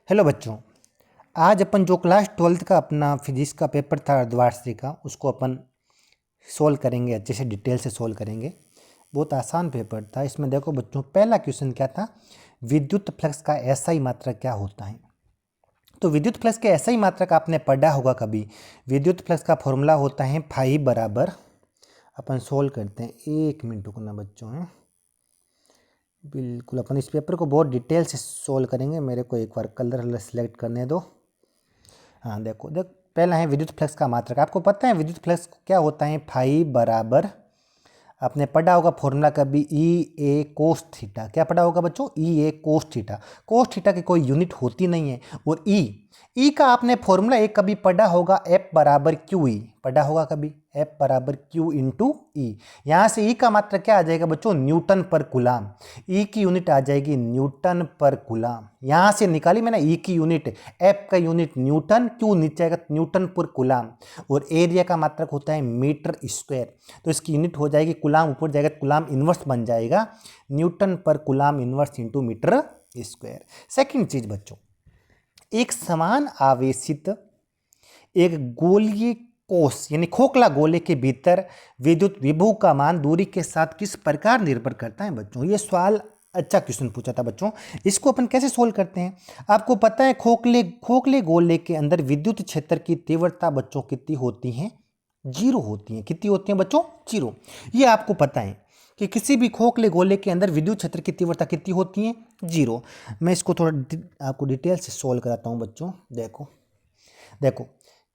Hello बच्चों, आज अपन जो क्लास 12th का अपना फिजिक्स का पेपर था अर्धवार्षिक का, उसको अपन सोल्व करेंगे। अच्छे से डिटेल से सोल्व करेंगे। बहुत आसान पेपर था। इसमें देखो बच्चों, पहला क्वेश्चन क्या था, विद्युत फ्लक्स का एसआई मात्रक क्या होता है। तो विद्युत फ्लक्स के एसआई मात्रक आपने पढ़ा होगा कभी। विद्युत फ्लक्स का फॉर्मूला होता है फाई बराबर, अपन सोल्व करते हैं, 1 मिनट रुकना बच्चों है। बिल्कुल अपन इस पेपर को बहुत डिटेल से सोल्व करेंगे। मेरे को एक बार कलर सेलेक्ट करने दो। हाँ देखो पहला है विद्युत फ्लक्स का मात्रक। आपको पता है विद्युत फ्लक्स क्या होता है, फाई बराबर, आपने पढ़ा होगा फॉर्मूला कभी, ई ए कोस थीटा। क्या पढ़ा होगा बच्चों, ई ए कोस थीटा। कोस थीटा की कोई यूनिट होती नहीं है। और ई का आपने फॉर्मूला एक कभी पढ़ा होगा, एफ बराबर क्यू ई, पढ़ा होगा कभी, एफ बराबर क्यू इंटू ई। यहाँ से ई का मात्रक क्या आ जाएगा बच्चों, न्यूटन पर कुलाम। ई की यूनिट आ जाएगी न्यूटन पर कुलाम। यहाँ से निकाली मैंने ई की यूनिट, एफ का यूनिट न्यूटन, क्यू नीचे आएगा न्यूटन पर कुलाम। और एरिया का मात्रक होता है मीटर स्क्वायर। तो इसकी यूनिट हो जाएगी कुलाम, ऊपर जाएगा कुलाम इनवर्स बन जाएगा, न्यूटन पर coulomb inverse into metre square. Second चीज बच्चों, एक समान आवेशित एक गोलीय कोष यानी खोखला गोले के भीतर विद्युत विभव का मान दूरी के साथ किस प्रकार निर्भर करता है बच्चों। ये सवाल अच्छा क्वेश्चन पूछा था बच्चों। इसको अपन कैसे सोल्व करते हैं, आपको पता है खोखले गोले के अंदर विद्युत क्षेत्र की तीव्रता बच्चों कितनी होती है, 0 होती है। कितनी होती है बच्चों, 0। ये आपको पता है कि किसी भी खोखले गोले के अंदर विद्युत क्षेत्र की तीव्रता कितनी होती है, 0। मैं इसको थोड़ा आपको डिटेल से सोल्व कराता हूँ बच्चों। देखो देखो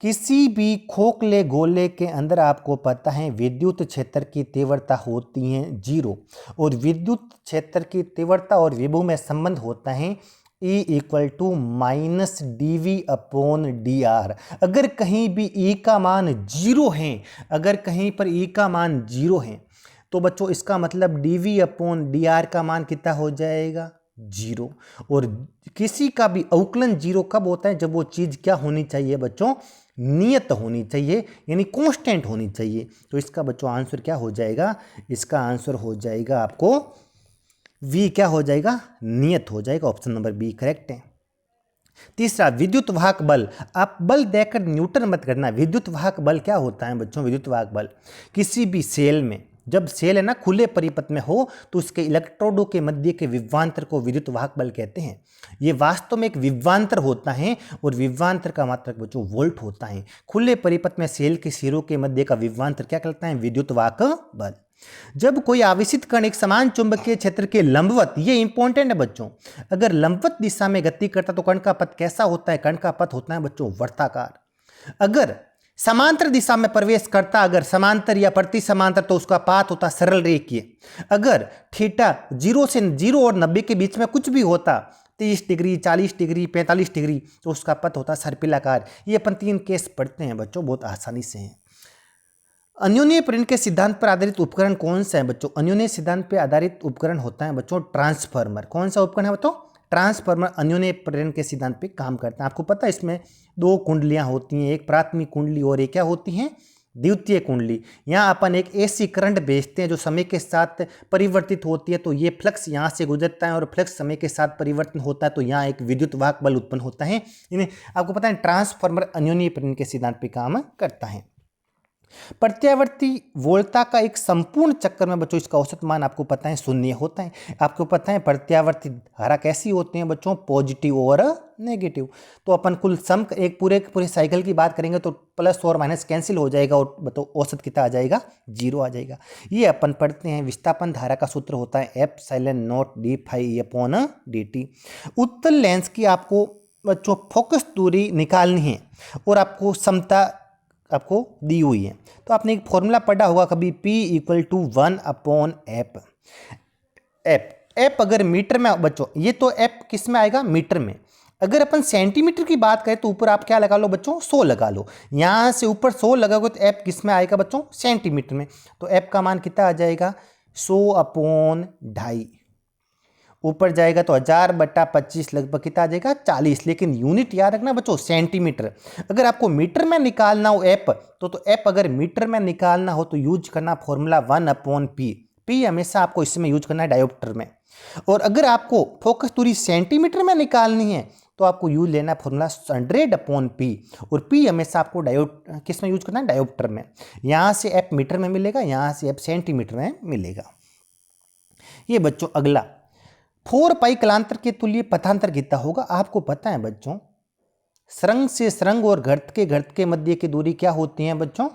किसी भी खोखले गोले के अंदर आपको पता है विद्युत क्षेत्र की तीव्रता होती है 0। और विद्युत क्षेत्र की तीव्रता और विभव में संबंध होता है E equal to minus d upon d r. अगर कहीं भी E का मान 0 है, अगर कहीं पर E का मान 0 है, तो बच्चों इसका मतलब dv अपॉन डी आर का मान कितना हो जाएगा, 0। और किसी का भी अवकलन 0 कब होता है, जब वो चीज क्या होनी चाहिए बच्चों, नियत होनी चाहिए, यानी कांस्टेंट होनी चाहिए। तो इसका बच्चों आंसर क्या हो जाएगा, इसका आंसर हो जाएगा आपको V, क्या हो जाएगा, नियत हो जाएगा। ऑप्शन नंबर बी करेक्ट है। तीसरा, विद्युत वाहक बल। आप बल देकर न्यूटन मत करना। विद्युत वाहक बल क्या होता है बच्चों, विद्युत वाहक बल किसी भी सेल में, जब सेल है ना खुले परिपथ में हो, तो उसके इलेक्ट्रोडों के मध्य के विभवांतर को विद्युत वाहक बल कहते हैं। ये वास्तव में एक विभवांतर होता है, और विभवांतर का मात्रक बच्चों वोल्ट होता है। खुले परिपथ में सेल के सिरों के मध्य का विभवांतर क्या कहलाता है, विद्युत वाहक बल। जब कोई आवेशित कण एक समान चुंबकीय क्षेत्र के लंबवत, ये इंपॉर्टेंट है बच्चों, अगर लंबवत दिशा में गति करता तो कण का पथ कैसा होता है, कण का पथ होता है बच्चों वर्ताकार। अगर समांतर दिशा में प्रवेश करता, अगर समांतर या प्रति समांतर, तो उसका पाथ होता सरल रेखीय। अगर थीटा 0 और 90 के बीच में कुछ भी होता, 30 डिग्री, 40 डिग्री, 45 डिग्री, तो उसका पथ होता सर्पिलाकार। ये अपन 3 केस पढ़ते हैं बच्चों, बहुत आसानी से हैं। अन्योन्य प्रेरण के सिद्धांत पर आधारित उपकरण कौन सा है बच्चों, अन्योन्य सिद्धांत पर आधारित उपकरण होता है बच्चों ट्रांसफार्मर। कौन सा उपकरण है बच्चों, ट्रांसफार्मर अन्योन्य प्रेरण के सिद्धांत पे काम करता है। आपको पता है इसमें 2 कुंडलियां होती हैं, एक प्राथमिक कुंडली और एक क्या होती है, द्वितीय कुंडली। यहाँ अपन एक ऐसी करंट भेजते हैं जो समय के साथ परिवर्तित होती है, तो ये फ्लक्स यहाँ से गुजरता है और फ्लक्स समय के साथ परिवर्तन होता है, तो यहाँ एक विद्युत वाहक बल उत्पन्न होता है। इन्हें आपको पता है ट्रांसफार्मर अन्योन्य प्रेरण के सिद्धांत पे काम करता है। प्रत्यावर्ती वोल्टता का एक संपूर्ण चक्कर में बच्चों इसका औसत मान आपको पता है 0 होता है। आपको पता है प्रत्यावर्ती धारा कैसी होती है बच्चों, पॉजिटिव और नेगेटिव। तो अपन कुल सम एक पूरे साइकिल की बात करेंगे तो प्लस और माइनस कैंसिल हो जाएगा, और बताओ औसत कितना आ जाएगा, 0 आ जाएगा। ये अपन पढ़ते हैं विस्थापन धारा का सूत्र होता है epsilon nought d phi upon d t. उत्तल लेंस की आपको बच्चों फोकस दूरी निकालनी है, और आपको समता आपको दी हुई है। तो आपने एक फॉर्मूला पढ़ा होगा कभी, P equal to 1 upon f. F अगर मीटर में बच्चों, ये तो एप किस में आएगा, मीटर में। अगर अपन सेंटीमीटर की बात करें तो ऊपर आप क्या लगा लो बच्चों, 100 लगा लो। यहाँ से ऊपर 100 लगाओगे तो एप किस में आएगा बच्चों, सेंटीमीटर में। तो एप का मान कितना आ जाएगा, 100 अपॉन 2.5। ऊपर जाएगा तो 1000/25 लगभग कितना आ जाएगा, 40। लेकिन यूनिट याद रखना बच्चों सेंटीमीटर। अगर आपको मीटर में निकालना हो एप, तो एप अगर मीटर में निकालना हो तो यूज करना फॉर्मूला 1/P। पी हमेशा आपको इसमें यूज करना है डायोप्टर में। और अगर आपको फोकस दूरी सेंटीमीटर में निकालनी है तो आपको यूज लेना है फॉर्मूला 100/P, और पी हमेशा आपको किस में यूज करना है, डायोप्टर में। यहाँ से एफ मीटर में मिलेगा, यहाँ से एफ सेंटीमीटर में मिलेगा। ये बच्चों अगला 4π कलांतर के तुल्य पथांतर कितना होगा, आपको पता है बच्चों शृंग से शृंग और घृत के मध्य की दूरी क्या होती है बच्चों,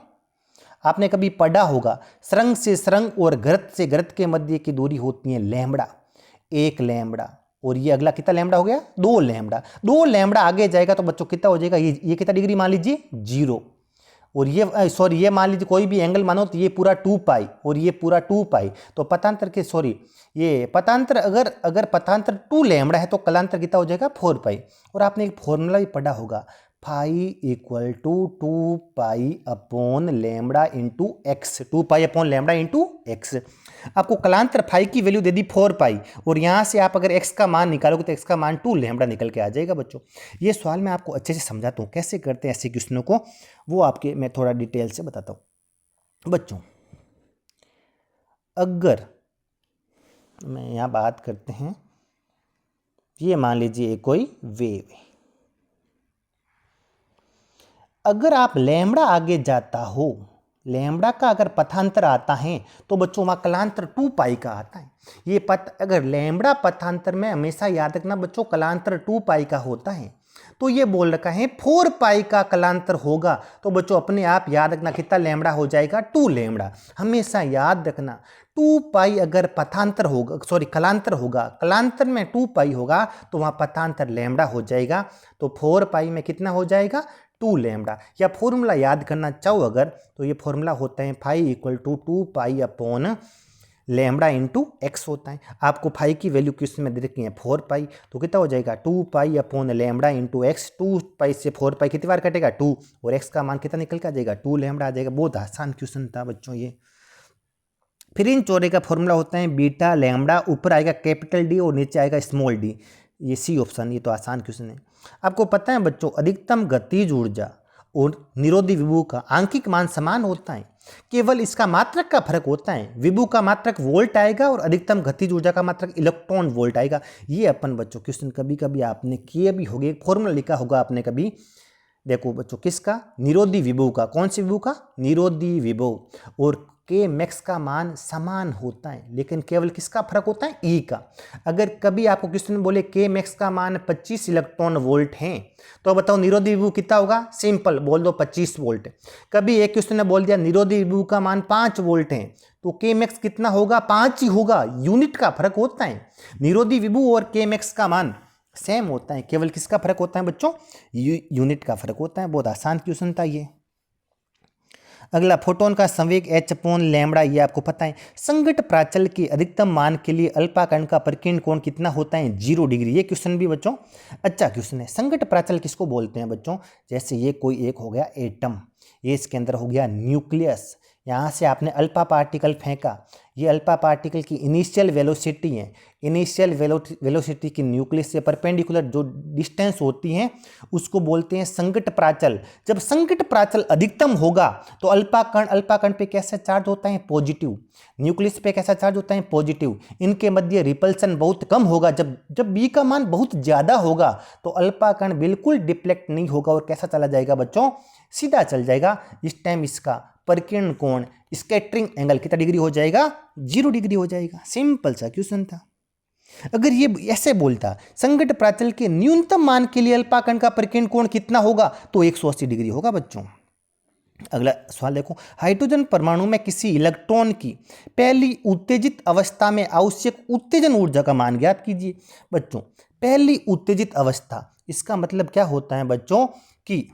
आपने कभी पढ़ा होगा शृंग से शृंग और घृत से घृत के मध्य की दूरी होती है लैम्बडा, 1 लैम्बडा। और ये अगला कितना लैम्बडा हो गया, 2 लैम्बडा। 2 लैम्बडा आगे जाएगा तो बच्चों कितना हो जाएगा, ये कितना डिग्री मान लीजिए 0, और ये सॉरी ये मान लीजिए कोई भी एंगल मानो तो ये पूरा 2π और ये पूरा 2π। तो पथांतर के सॉरी ये पथांतर अगर पथांतर 2 लैम्बडा है तो कलांतर कितना हो जाएगा 4π। और आपने एक फॉर्मूला भी पढ़ा होगा, phi equal to 2π/λ into X, 2π/λ into X. आपको कलांतर फाई की वैल्यू दे दी 4π, और यहाँ से आप अगर एक्स का मान निकालोगे तो एक्स का मान 2 लैम्बडा निकल के आ जाएगा बच्चों। ये सवाल मैं आपको अच्छे से समझाता हूँ कैसे करते हैं ऐसे क्वेश्चनों को, वो आपके मैं थोड़ा डिटेल से बताता हूँ बच्चों। अगर मैं यहाँ बात करते हैं, ये मान लीजिए कोई वेव है, अगर आप लैम्बडा आगे जाता हो, लैम्बडा का अगर पथांतर आता है तो बच्चों वहाँ कलांतर 2π का आता है। ये अगर लैम्बडा पथांतर में हमेशा याद रखना बच्चों कलांतर 2π का होता है, तो ये बोल रखा है 4π का कलांतर होगा, तो बच्चों अपने आप याद रखना कितना लैम्बडा हो जाएगा, 2 लैम्बडा। हमेशा याद रखना 2π अगर पथांतर होगा सॉरी कलांतर होगा, कलांतर में 2π होगा तो वहाँ पथांतर लैम्बडा हो जाएगा, तो 4π में कितना हो जाएगा 2 लैम्बडा। या फॉर्मूला याद करना चाहो अगर तो ये फॉर्मूला होता है phi equal to 2π/λ into X होता है। आपको फाई की वैल्यू क्वेश्चन में दे रखी है 4π, तो कितना हो जाएगा 2π/λ इंटू एक्स। 2π से 4π कितनी बार कटेगा 2, और एक्स का मान कितना निकल के आ जाएगा 2 लैम्बडा आ जाएगा। बहुत आसान क्वेश्चन था बच्चों ये। फिर इन चौड़े का फॉर्मूला होता है बीटा लैम्बडा, ऊपर आएगा कैपिटल डी और नीचे आएगा स्मॉल डी, ये सी ऑप्शन। ये तो आसान क्वेश्चन है। आपको पता है बच्चों अधिकतम गतिज ऊर्जा और निरोधी विभव का आंकिक मान समान होता है, केवल इसका मात्रक का फर्क होता है। विभव का मात्रक वोल्ट आएगा और अधिकतम गतिज ऊर्जा का मात्रक इलेक्ट्रॉन वोल्ट आएगा। ये अपन बच्चों क्वेश्चन कभी कभी आपने किए भी होंगे, फॉर्मूला लिखा होगा आपने कभी। देखो बच्चों किसका, निरोधी विभव का, कौन सी विभव का, निरोधी विभव, और के मैक्स का मान समान होता है, लेकिन केवल किसका फर्क होता है, ई का। अगर कभी आपको क्वेश्चन में बोले के मैक्स का मान 25 इलेक्ट्रॉन वोल्ट है तो बताओ निरोधी विभव कितना होगा, सिंपल बोल दो 25 वोल्ट। कभी एक क्वेश्चन ने बोल दिया निरोधी विभव का मान 5 वोल्ट है तो के मैक्स कितना होगा, 5 ही होगा। यूनिट का फर्क होता है, निरोधी विभव और के मैक्स का मान सेम होता है, केवल किसका फर्क होता है बच्चों, यूनिट का फर्क होता है। बहुत आसान क्वेश्चन था ये। अगला फोटोन का संवेग h/λ, ये आपको पता है। संघट्ट प्राचल के अधिकतम मान के लिए अल्पा कण का परिकीर्ण कोण कितना होता है, 0 डिग्री। ये क्वेश्चन भी बच्चों अच्छा क्वेश्चन है। संघट्ट प्राचल किसको बोलते हैं बच्चों, जैसे ये कोई एक हो गया एटम, ये इसके अंदर हो गया न्यूक्लियस, यहाँ से आपने अल्फा पार्टिकल फेंका, ये अल्फा पार्टिकल की इनिशियल वेलोसिटी है। इनिशियल वेलोसिटी की न्यूक्लियस से परपेंडिकुलर जो डिस्टेंस होती है उसको बोलते हैं संघट्ट प्राचल। जब संघट्ट प्राचल अधिकतम होगा तो अल्फा कण पे कैसा चार्ज होता है, पॉजिटिव। न्यूक्लियस पे कैसा चार्ज होता है, पॉजिटिव। इनके मध्य रिपल्सन बहुत कम होगा। जब बी का मान बहुत ज़्यादा होगा तो अल्फा कण बिल्कुल डिफ्लेक्ट नहीं होगा और कैसा चला जाएगा बच्चों, सीधा चल जाएगा। इस टाइम इसका परिकीर्ण कोण, स्कैटरिंग एंगल कितना डिग्री हो जाएगा, 0 डिग्री हो जाएगा। सिंपल सा क्वेश्चन था। अगर ये ऐसे बोलता संघट्ट प्राचल के न्यूनतम मान के लिए अल्फा कण का परिकीर्ण कोण कितना होगा तो 180 डिग्री होगा बच्चों। अगला सवाल देखो, हाइड्रोजन परमाणु में किसी इलेक्ट्रॉन की पहली उत्तेजित अवस्था में आवश्यक उत्तेजन ऊर्जा का मान ज्ञात कीजिए। बच्चों पहली उत्तेजित अवस्था, इसका मतलब क्या होता है बच्चों कि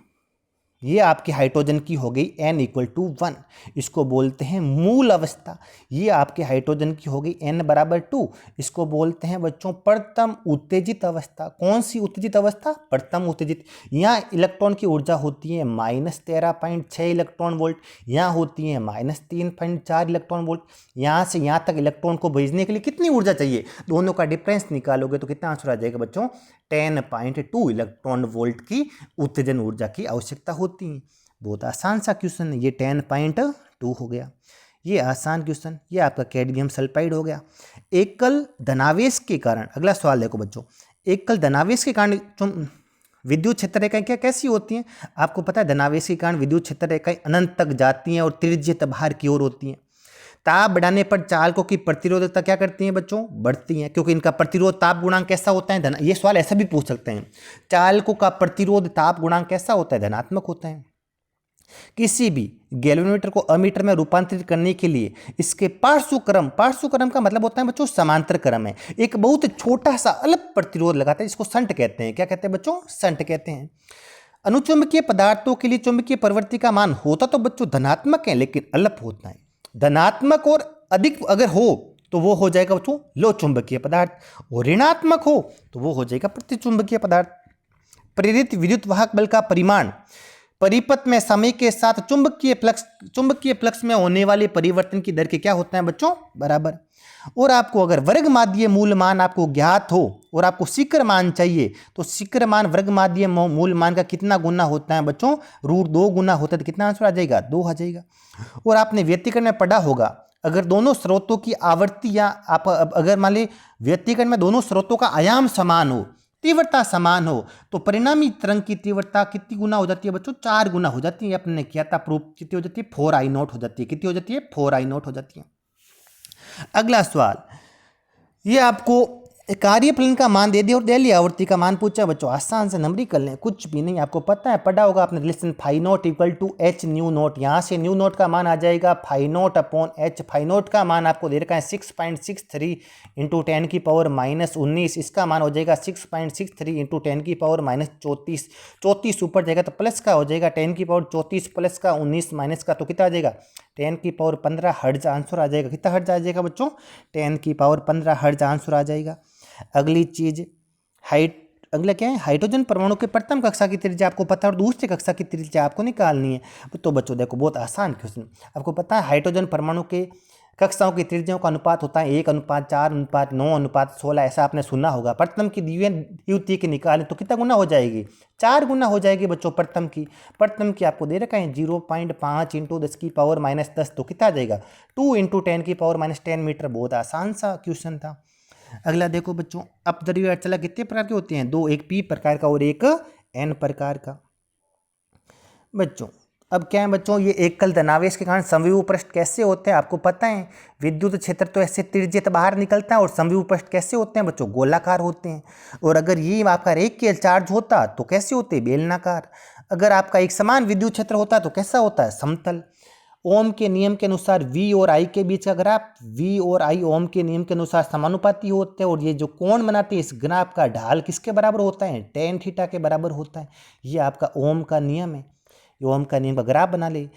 ये आपकी हाइड्रोजन की हो गई n = 1, इसको बोलते हैं मूल अवस्था। ये आपके हाइड्रोजन की हो गई n = 2, इसको बोलते हैं बच्चों प्रथम उत्तेजित अवस्था। कौन सी उत्तेजित अवस्था, प्रथम उत्तेजित। यहाँ इलेक्ट्रॉन की ऊर्जा होती है -13.6 इलेक्ट्रॉन वोल्ट, यहाँ होती है -3.4 इलेक्ट्रॉन वोल्ट। यहाँ से यहाँ तक इलेक्ट्रॉन को भेजने के लिए कितनी ऊर्जा चाहिए, दोनों का डिफरेंस निकालोगे तो कितना आंसर आ जाएगा बच्चों, 10.2 इलेक्ट्रॉन वोल्ट की उत्तेजन ऊर्जा की आवश्यकता होती है। बहुत आसान सा क्वेश्चन है ये, 10.2 हो गया। ये आसान क्वेश्चन, ये आपका कैडमियम सल्फाइड हो गया। एकल धनावेश के कारण, अगला सवाल देखो बच्चों, एकल धनावेश के कारण विद्युत क्षेत्र रेखाएं क्या कैसी होती हैं? आपको पता है धनावेश के कारण विद्युत क्षेत्र रेखाएं अनंत तक जाती हैं और त्रिज्यता बाहर की ओर होती हैं। ताप बढ़ाने पर चालकों की प्रतिरोधकता क्या करती है बच्चों? बढ़ती है, क्योंकि इनका प्रतिरोध ताप गुणांक कैसा होता है? ये सवाल ऐसा भी पूछ सकते हैं, चालकों का प्रतिरोध ताप गुणांक कैसा होता है? धनात्मक होता है। किसी भी गैल्वेनोमीटर को अमीटर में रूपांतरित करने के लिए इसके पार्श्व क्रम का मतलब होता है बच्चों समांतर क्रम है, एक बहुत छोटा सा अलग प्रतिरोध लगाता है, इसको संट कहते हैं। क्या कहते हैं बच्चों? संट कहते हैं। अनुचुंबकीय पदार्थों के लिए चुंबकीय प्रवृत्ति का मान होता तो बच्चों धनात्मक है, लेकिन अलप होता है। धनात्मक और अधिक अगर हो तो वो हो जाएगा बच्चों लो चुंबकीय पदार्थ, और ऋणात्मक हो तो वो हो जाएगा प्रतिचुंबकीय पदार्थ। प्रेरित विद्युत वाहक बल का परिमाण परिपथ में समय के साथ चुंबकीय फ्लक्स में होने वाले परिवर्तन की दर के क्या होता है बच्चों? बराबर। और आपको अगर वर्गमादीय मूल मान आपको ज्ञात हो और आपको शिखर मान चाहिए, तो शिखर मान वर्गमादीय मूल मान का कितना गुना होता है बच्चों? √2 गुना होता है। तो कितना आंसर आ जाएगा? 2 आ जाएगा। और आपने व्यतिकरण में पढ़ा होगा, अगर दोनों स्रोतों की आवर्ती या आप अगर मान ली व्यतिकरण में दोनों स्रोतों का आयाम समान हो, तीव्रता समान हो, तो परिणामी तरंग की तीव्रता कितनी गुना हो जाती है बच्चों? 4 गुना हो जाती है। अपने किया था प्रूफ, कितनी हो जाती है? 4I0 हो जाती है। कितनी हो जाती है? 4I0 हो जाती है। अगला सवाल, ये आपको कार्यफलन का मान दे दिया और डेली आवृत्ति का मान पूछा बच्चों। आसान से नंबरी कर लें, कुछ भी नहीं। आपको पता है, पढ़ा होगा आपने रिलेशन φ0 = h ν0। यहाँ से ν0 का मान आ जाएगा φ0/h। φ0 का मान आपको दे रखा है 6.63 × 10⁻⁻19। इसका मान हो जाएगा 6.63 × 10⁻⁻34। 34 ऊपर जाएगा तो प्लस का हो जाएगा 10⁻34 प्लस का 19 माइनस का, तो कितना आ जाएगा? 10⁻15 हर्ट्ज आंसर आ जाएगा। कितना हर्ट्ज आ जाएगा बच्चों? 10⁻15 हर्ट्ज आंसर आ जाएगा। अगली चीज अगला क्या है? हाइड्रोजन परमाणु के प्रथम कक्षा की त्रिज्या आपको पता है और दूसरी कक्षा की त्रिज्या आपको निकालनी है। तो बच्चों देखो बहुत आसान क्वेश्चन। आपको पता है हाइड्रोजन परमाणु के कक्षाओं की त्रिज्याओं का अनुपात होता है 1:4:9:16। ऐसा आपने सुना होगा। प्रथम की द्वितीय की निकालें तो कितना गुना हो जाएगी? 4 गुना हो जाएगी बच्चों प्रथम की आपको दे रखा है 0.5 × 10⁻−10। तो कितना आ जाएगा? 2 × 10⁻10 मीटर। बहुत आसान सा क्वेश्चन था। अगला देखो बच्चों, अपद्रव्य अर्चला कितने प्रकार के होते हैं? 2, एक p प्रकार का और एक n प्रकार का। बच्चों अब क्या है बच्चों, ये एकल धनावेश के कारण समविभव पृष्ठ कैसे होते हैं? आपको पता है विद्युत क्षेत्र तो ऐसे त्रिज्यता बाहर निकलता है, और समविभव पृष्ठ कैसे होते हैं बच्चों? गोलाकार होते हैं। और अगर ये आपका रेखीय चार्ज होता तो कैसे होते? बेलनाकार। अगर आपका एक समान विद्युत क्षेत्र होता तो कैसा होता है? समतल। ओम के नियम के अनुसार V और I के बीच का ग्राफ, V और I ओम के नियम के अनुसार समानुपाती होते हैं, और ये जो कोण बनाते हैं इस ग्राफ का ढाल किसके बराबर होता है? tan थीटा के बराबर होता है। ये आपका ओम का नियम है। ओम का नियम का ग्राफ बना ले।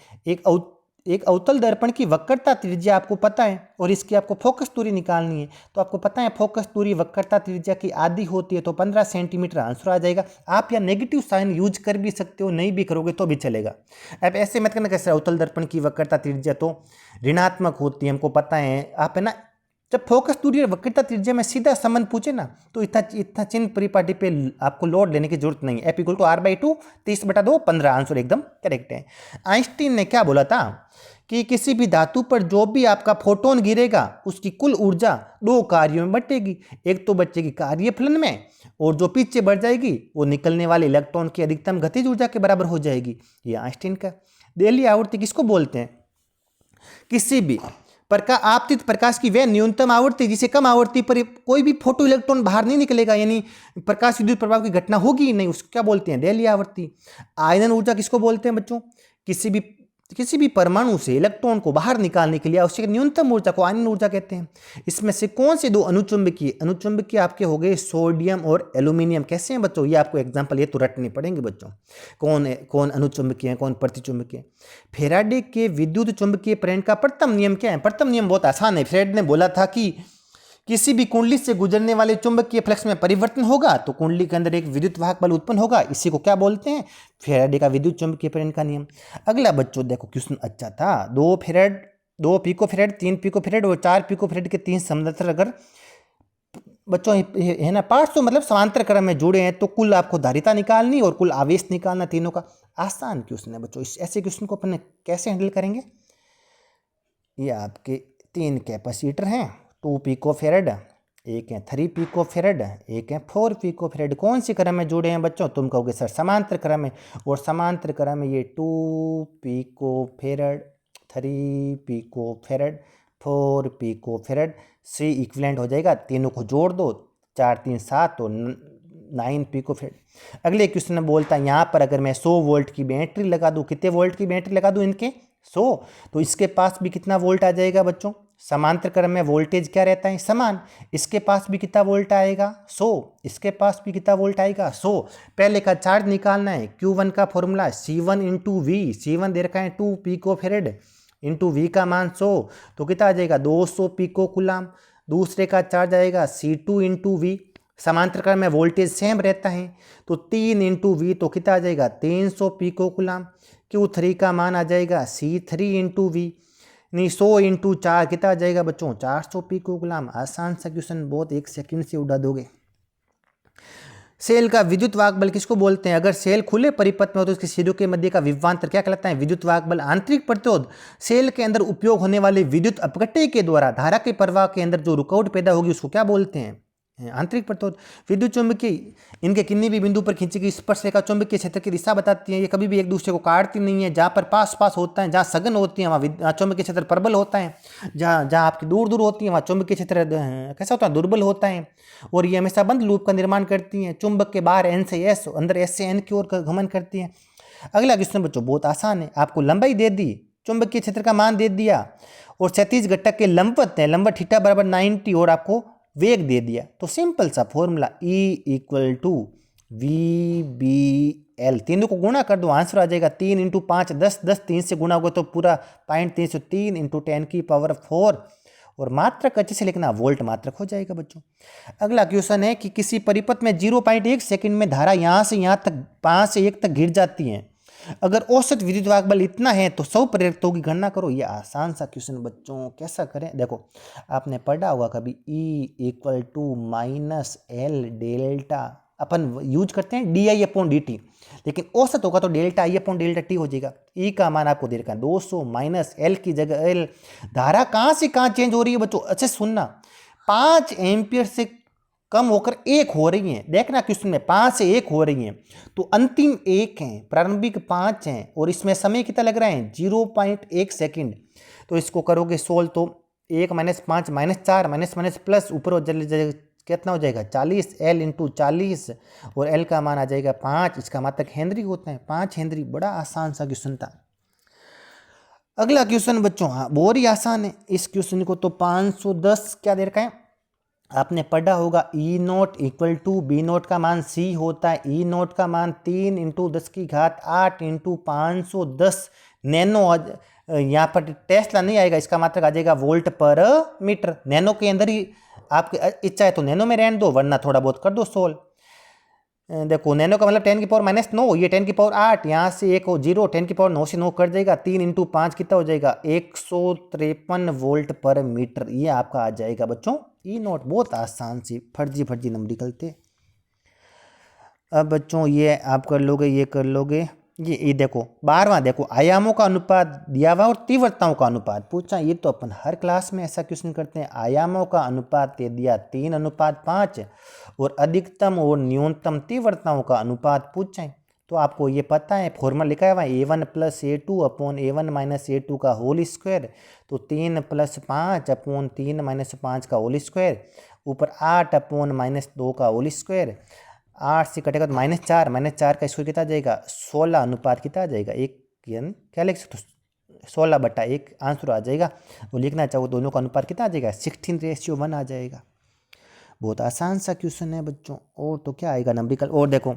एक अवतल दर्पण की वक्रता त्रिज्या आपको पता है, और इसकी आपको फोकस दूरी निकालनी है। तो आपको पता है फोकस दूरी वक्रता त्रिज्या की आधी होती है, तो 15 सेंटीमीटर आंसर आ जाएगा। आप या नेगेटिव साइन यूज कर भी सकते हो, नहीं भी करोगे तो भी चलेगा। अब ऐसे मत करना कैसे अवतल दर्पण की वक्रता त्रिज्या तो ऋणात्मक होती है, हमको पता है। आप है ना, जब फोकस दूरी और वक्रता त्रिज्या में सीधा संबंध पूछे ना, तो इतना चिन्ह परिपाटी पे आपको लोड लेने की जरूरत नहीं है। F = R/2 30/2 15 आंसर एकदम करेक्ट है। आइंस्टीन ने क्या बोला था कि किसी भी धातु पर जो भी आपका फोटोन गिरेगा उसकी कुल ऊर्जा 2 कार्यों में बटेगी। एक तो बचेगी कार्यफलन में, और जो पीछे बढ़ जाएगी वो निकलने वाले इलेक्ट्रॉन की अधिकतम गतिज ऊर्जा के बराबर हो जाएगी। ये आइंस्टीन का। देली आवृत्ति किसको बोलते हैं? किसी भी आपतित प्रकाश की वह न्यूनतम आवृत्ति जिसे कम आवृत्ति पर कोई भी फोटो इलेक्ट्रॉन बाहर नहीं निकलेगा, यानी प्रकाश विद्युत प्रभाव की घटना होगी ही नहीं, उसको क्या बोलते हैं? डेली आवृत्ति। आयनन ऊर्जा किसको बोलते हैं बच्चों? किसी भी परमाणु से इलेक्ट्रॉन को बाहर निकालने के लिए आवश्यक न्यूनतम ऊर्जा को आयनन ऊर्जा कहते हैं। इसमें से कौन से 2 अनुचुंबकीय आपके हो गए? सोडियम और एल्यूमिनियम। कैसे हैं बच्चों? ये आपको एग्जांपल ये तो रटने पड़ेंगे बच्चों। कौन अनुचुंबकीय है, कौन प्रतिचुंबकीय? फैराडे के विद्युत चुंबकीय प्रेरण का प्रथम नियम क्या है? प्रथम नियम बहुत आसान है। फैराडे ने बोला था कि किसी भी कुंडली से गुजरने वाले चुंबकीय फ्लक्स में परिवर्तन होगा तो कुंडली के अंदर एक विद्युत वाहक बल उत्पन्न होगा। इसी को क्या बोलते हैं? फैराडे का विद्युत चुंबकीय प्रेरण का नियम। अगला बच्चों देखो क्वेश्चन अच्छा था। 2 पिकोफैराड 3 पिकोफैराड और 4 पिकोफैराड के 3 समानांतर अगर बच्चों है ना पार्ट्स, तो मतलब समांतर क्रम में जुड़े हैं, तो कुल आपको धारिता निकालनी और कुल आवेश निकालना, तीनों का। आसान क्वेश्चन है बच्चों। ऐसे क्वेश्चन को अपन कैसे हैंडल करेंगे? ये आपके 3 कैपेसिटर हैं, 2 पिकोफेरेड, एक है 3 पिकोफेरेड, एक है 4 पिकोफेरेड। कौन सी क्रम में जुड़े हैं बच्चों? तुम कहोगे सर समांतर क्रम में, और समांतर क्रम में ये 2 picofarad, 3 picofarad, 4 picofarad, C equivalent हो जाएगा। तीनों को जोड़ दो, 4 3 7 तो 9 पिकोफेरेड। अगले क्वेश्चन में बोलता है यहाँ पर अगर मैं 100 वोल्ट की बैटरी लगा दूँ, कितने वोल्ट की बैटरी लगा दूँ इनके? 100, तो इसके पास भी कितना वोल्ट आ जाएगा बच्चों? समांतर क्रम में वोल्टेज क्या रहता है? समान। इसके पास भी कितना वोल्ट आएगा? 100। इसके पास भी कितना वोल्ट आएगा? 100। पहले का चार्ज निकालना है। Q1 का formula C1 into we, C1 दे रखा है 2 पिकोफेरेड इंटू वी का मान 100, तो कितना आ जाएगा? 200 पिको कूलाम। दूसरे का चार्ज आएगा C2 इंटू वी, समांतर क्रम में वोल्टेज सेम रहता है, तो 3 इंटू वी तो कितना आ जाएगा? 300 पिको कूलाम। Q3 का मान आ जाएगा C3 इंटू वी, नहीं 100 इंटू 4 कितना आ जाएगा बच्चों? 400 पिको कूलाम। आसान सा क्वेश्चन, बहुत 1 सेकंड से उड़ा दोगे। सेल का विद्युत वाहक बल किसको बोलते हैं? अगर सेल खुले परिपथ में हो तो उसकी सिरों के मध्य का विभवांतर क्या कहलाता है? विद्युत वाहक बल। आंतरिक प्रतिरोध, सेल के अंदर उपयोग होने वाले विद्युत अपघट्य के द्वारा धारा के प्रवाह के अंदर जो रुकावट पैदा होगी उसको क्या बोलते हैं? आंतरिक प्रतिरोध। विद्युत चुंबकीय, इनके किन्हीं भी बिंदु पर खींची गई स्पर्श रेखा चुंबकीय क्षेत्र की दिशा बताती है। ये कभी भी एक दूसरे को काटती नहीं है। जहाँ पर पास पास होता है, जहाँ सघन होती है वहाँ चुंबकीय क्षेत्र प्रबल होता है, जहाँ जहाँ आपकी दूर दूर होती है वहाँ चुंबकीय क्षेत्र कैसा होता है? दुर्बल होता है। और ये हमेशा बंद लूप का निर्माण करती हैं। चुंबक के बाहर N से S, अंदर S से N की ओर गमन करती हैं। अगला क्वेश्चन बच्चों बहुत आसान है, आपको लंबाई दे दी, चुंबकीय क्षेत्र का मान दे दिया, और 36 घटक के लंबवत है, लंबवत थीटा बराबर 90, और आपको वेग दे दिया, तो सिंपल सा formula E equal to VBL। तीनों को गुणा कर दो, आंसर आ जाएगा 3 इंटू 5 10, 10 3 से गुणा होगा तो पूरा 0.303 इंटू 10 की पावर 4, और मात्रक अच्छे से लिखना, वोल्ट मात्रक हो जाएगा बच्चों। अगला क्वेश्चन है कि किसी परिपथ में 0.1 सेकंड में धारा यहाँ से यहाँ तक 5 से 1 तक गिर जाती है। अगर औसत विद्युत वाहक बल इतना है तो 100 प्रेरकत्वों की गणना करो। ये आसान सा क्वेश्चन बच्चों, कैसा करें? देखो आपने पढ़ा होगा कभी E equal to minus L delta, अपन यूज करते हैं DI/dt, लेकिन औसत होगा तो डेल्टा I/ΔT हो जाएगा। E का मान आपको दे रखा है 200 माइनस एल की जगह एल। धारा कहाँ से कहाँ चेंज हो रही है बच्चों? अच्छे सुनना, 5 एम्पियर से कम होकर 1 हो रही हैं। देखना क्वेश्चन में 5 से 1 हो रही हैं, तो अंतिम 1 हैं, प्रारंभिक 5 हैं, और इसमें समय कितना लग रहा है? 0.1 सेकंड। तो इसको करोगे सोल्व तो 1 minus 5 minus 4 minus minus plus ऊपर कितना हो जाएगा? 40 L इंटू 40, और L का मान आ जाएगा 5। इसका मात्रक हेनरी होता है, 5 हेनरी। बड़ा आसान सा क्वेश्चन था। अगला क्वेश्चन बच्चों, हाँ बहुत ही आसान है। इस क्वेश्चन को तो 510 क्या दे रखा है? आपने पढ़ा होगा E nought equal to B nought का मान C होता है। E नोट का मान 3 इंटू 10 की घात 8 इंटू 510 नैनो। यहाँ पर टेस्ला नहीं आएगा, इसका मात्रक आ जाएगा वोल्ट पर मीटर। नैनो के अंदर ही आपकी इच्छा है तो नैनो में रहने दो, वरना थोड़ा बहुत कर दो सोल्व। देखो नैनो का मतलब 10 की पावर -9, ये 10 की पावर 8, यहाँ से 1 हो 0, 10 की पावर 9 से 9 कर जाएगा। 3 इंटू 5 कितना हो जाएगा? 153 वोल्ट पर मीटर। ये आपका आ जाएगा बच्चों E नोट। बहुत आसान सी, फर्जी नंबर निकलते। अब बच्चों ये आप कर लोगे, ये कर लोगे। ये देखो 12वां, देखो आयामों का अनुपात दिया हुआ और तीव्रताओं का अनुपात पूछा। ये तो अपन हर क्लास में ऐसा क्वेश्चन करते हैं। आयामों का अनुपात दे दिया 3:5, और अधिकतम और न्यूनतम तीव्रताओं का अनुपात पूछा है। तो आपको ये पता है, फॉर्मूला लिखा हुआ है A1 + A2 upon A1 - A2 का होल स्क्वायर। तो 3 + 5 अपॉन 3 - 5 का होल स्क्वायर, ऊपर 8 अपॉन -2 का होल स्क्वायर। 8 से कटेगा तो -4, -4 का स्क्वायर कितना आ जाएगा? 16 अनुपात कितना आ जाएगा? 1, यानी क्या लिख सकते हो? 16/1 आंसर आ जाएगा। वो लिखना चाहो दोनों का अनुपात कितना आ जाएगा? 16:1 आ जाएगा। बहुत आसान सा क्वेश्चन है बच्चों। और तो क्या आएगा नंबरिकल। और देखो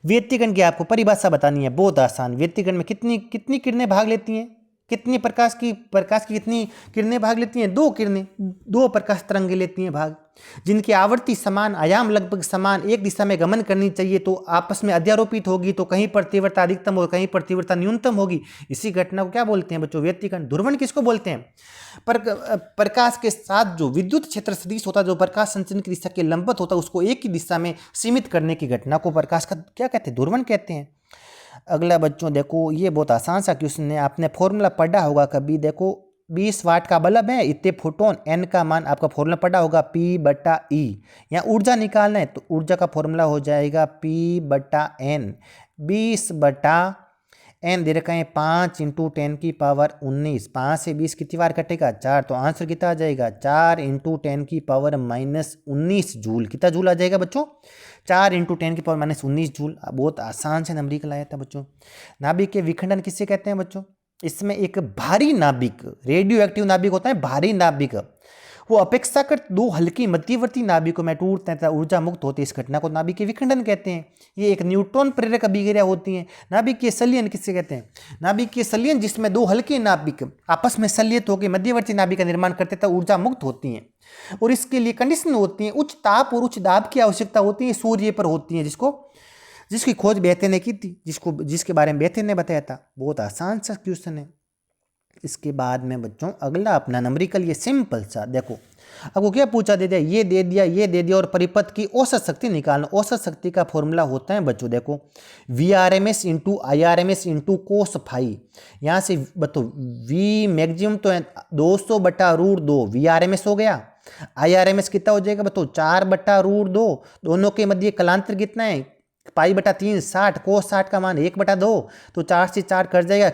व्यतिकरण की आपको परिभाषा बतानी है, बहुत आसान। व्यतिकरण में कितनी किरणें भाग लेती हैं? कितनी प्रकाश की कितनी किरणें भाग लेती हैं? 2 किरणें, 2 प्रकाश तरंगें लेती हैं भाग, जिनकी आवृत्ति समान, आयाम लगभग समान, एक दिशा में गमन करनी चाहिए, तो आपस में अध्यारोपित होगी, तो कहीं पर तीव्रता अधिकतम और कहीं पर तीव्रता न्यूनतम होगी। इसी घटना को क्या बोलते हैं बच्चों? व्यतिकरण। ध्रुवण किसको बोलते हैं? प्रकाश के साथ जो विद्युत क्षेत्र सदिश होता है, जो प्रकाश संचरण की दिशा के लंबवत होता है, उसको एक ही दिशा में सीमित करने की घटना को प्रकाश का क्या कहते हैं? ध्रुवण कहते हैं। अगला बच्चों देखो, ये बहुत आसान सा क्वेश्चन है, आपने फॉर्मूला पढ़ा होगा कभी। देखो 20 वाट का बल्ब है, इतने फोटोन, एन का मान आपका फॉर्मूला पड़ा होगा P/E। यहाँ ऊर्जा निकालना है तो ऊर्जा का फॉर्मूला हो जाएगा P/N। 20/N दे रखा है 5 × 10⁻19। 5 से 20 कितनी बार कटेगा? 4। तो आंसर कितना आ जाएगा? 4 × 10⁻−19 जूल। कितना जूल आ जाएगा बच्चों? 4 × 10⁻−19 जूल। बहुत आसान से नंबरिकल लाया था बच्चों। नाभिक के विखंडन किससे कहते हैं बच्चों? इसमें एक भारी नाभिक, रेडियो एक्टिव नाभिक होता है, भारी नाभिक, वो अपेक्षाकृत दो हल्की मध्यवर्ती नाभिकों में टूटते हैं, ऊर्जा मुक्त होती है। इस घटना को नाभिक के विखंडन कहते हैं। ये एक न्यूट्रॉन प्रेरक अभिक्रिया होती है। नाभिक के संलयन किससे कहते हैं? नाभिक के संलयन जिसमें दो हल्के नाभिक आपस में संलयित होकर मध्यवर्ती नाभिक का निर्माण करते हैं, ऊर्जा मुक्त होती है। और इसके लिए कंडीशन होती है, उच्च ताप और उच्च दाब की आवश्यकता होती है, सूर्य पर होती है, जिसकी खोज बेहतर ने की थी, जिसके बारे में बेहतर ने बताया था। बहुत आसान सा क्वेश्चन है। इसके बाद में बच्चों अगला अपना नंबरिकल, ये सिंपल सा देखो, आपको क्या पूछा दे दिया, ये दे दिया, ये दे दिया, और परिपथ की औसत शक्ति निकालना। औसत शक्ति का फॉर्मूला होता है बच्चों देखो VRMS × IRMS × cos फाई। यहाँ से बताओ V मैक्सिमम तो है 200/√2, VRMS हो गया। IRMS कितना हो जाएगा बताओ? 4/√2। दोनों के मध्य कलांतर कितना है? π/3 60। cos 60 का मान 1/2, तो 4 से 4 कट जाएगा।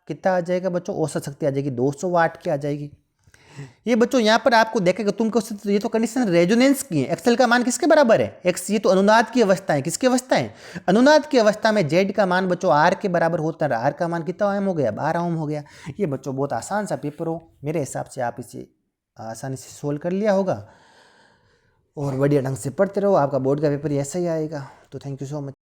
कितना आ जाएगा बच्चों? औसत शक्ति आ जाएगी 200 वाट की आ जाएगी। ये बच्चों यहाँ पर आपको देखेगा तुमको, ये तो कंडीशन रेजोनेंस की है। एक्सेल का मान किसके बराबर है? एक्स। ये तो अनुनाद की अवस्था है। किसकी अवस्था है? अनुनाद की अवस्था में जेड का मान बच्चों आर के बराबर होता है। आर का मान कितना ओम हो गया? 12 ओम हो गया। ये बच्चों बहुत आसान सा पेपर हो, मेरे हिसाब से आप इसे आसानी से सोल्व कर लिया होगा, और बढ़िया ढंग से पढ़ते रहो, आपका बोर्ड का पेपर ऐसा ही आएगा। तो थैंक यू सो मच।